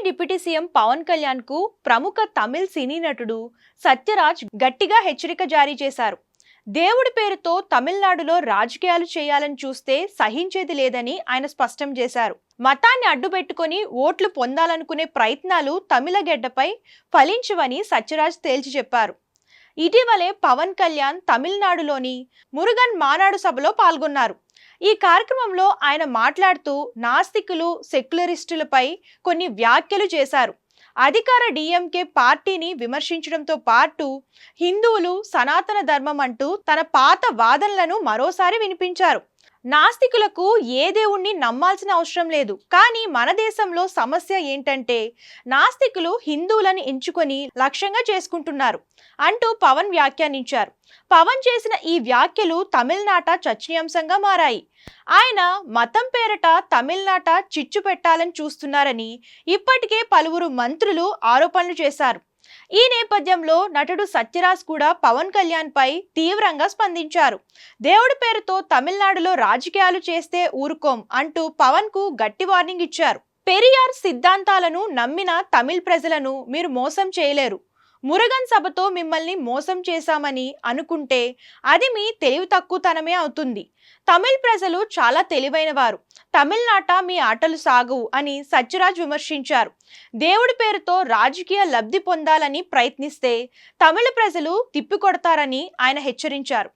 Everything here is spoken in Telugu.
డిప్యూటీ సీఎం పవన్ కళ్యాణ్ కు ప్రముఖ తమిళ్ సినీ నటుడు సత్యరాజ్ గట్టిగా హెచ్చరిక జారీ చేశారు. దేవుడి పేరుతో తమిళనాడులో రాజకీయాలు చేయాలని చూస్తే సహించేది లేదని ఆయన స్పష్టం చేశారు. మతాన్ని అడ్డుపెట్టుకొని ఓట్లు పొందాలనుకునే ప్రయత్నాలు తమిళ గెడ్డపై ఫలించవని సత్యరాజ్ తేల్చి చెప్పారు. ఇటీవలే పవన్ కళ్యాణ్ తమిళనాడులోని మురుగన్ మానాడు సభలో పాల్గొన్నారు. ఈ కార్యక్రమంలో ఆయన మాట్లాడుతూ నాస్తికులు, సెక్యులరిస్టులపై కొన్ని వ్యాఖ్యలు చేశారు. అధికార డిఎంకే పార్టీని విమర్శించడంతో పాటు హిందువులు సనాతన ధర్మం అంటూ తన పాత వాదనలను మరోసారి వినిపించారు. నాస్తికులకు ఏ దేవుణ్ణి నమ్మాల్సిన అవసరం లేదు, కానీ మన దేశంలో సమస్య ఏంటంటే నాస్తికులు హిందువులను ఎంచుకొని లక్ష్యంగా చేసుకుంటున్నారు అంటూ పవన్ వ్యాఖ్యానించారు. పవన్ చేసిన ఈ వ్యాఖ్యలు తమిళనాట చర్చనీయాంశంగా మారాయి. ఆయన మతం పేరట తమిళనాట చిచ్చు పెట్టాలని చూస్తున్నారని ఇప్పటికే పలువురు మంత్రులు ఆరోపణలు చేశారు. ఈ నేపథ్యంలో నటుడు సత్యరాజ్ కూడా పవన్ కళ్యాణ్ పై తీవ్రంగా స్పందించారు. దేవుడి పేరుతో తమిళనాడులో రాజకీయాలు చేస్తే ఊరుకోం అంటూ పవన్ కు గట్టి వార్నింగ్ ఇచ్చారు. పెరియార్ సిద్ధాంతాలను నమ్మిన తమిళ ప్రజలను మీరు మోసం చేయలేరు. మురుగన్ సభతో మిమ్మల్ని మోసం చేశామని అనుకుంటే అది మీ తెలివి తక్కువతనమే అవుతుంది. తమిళ ప్రజలు చాలా తెలివైన వారు. తమిళనాట మీ ఆటలు సాగవు అని సత్యరాజ్ విమర్శించారు. దేవుడి పేరుతో రాజకీయ లబ్ధి పొందాలని ప్రయత్నిస్తే తమిళ ప్రజలు తిప్పికొడతారని ఆయన హెచ్చరించారు.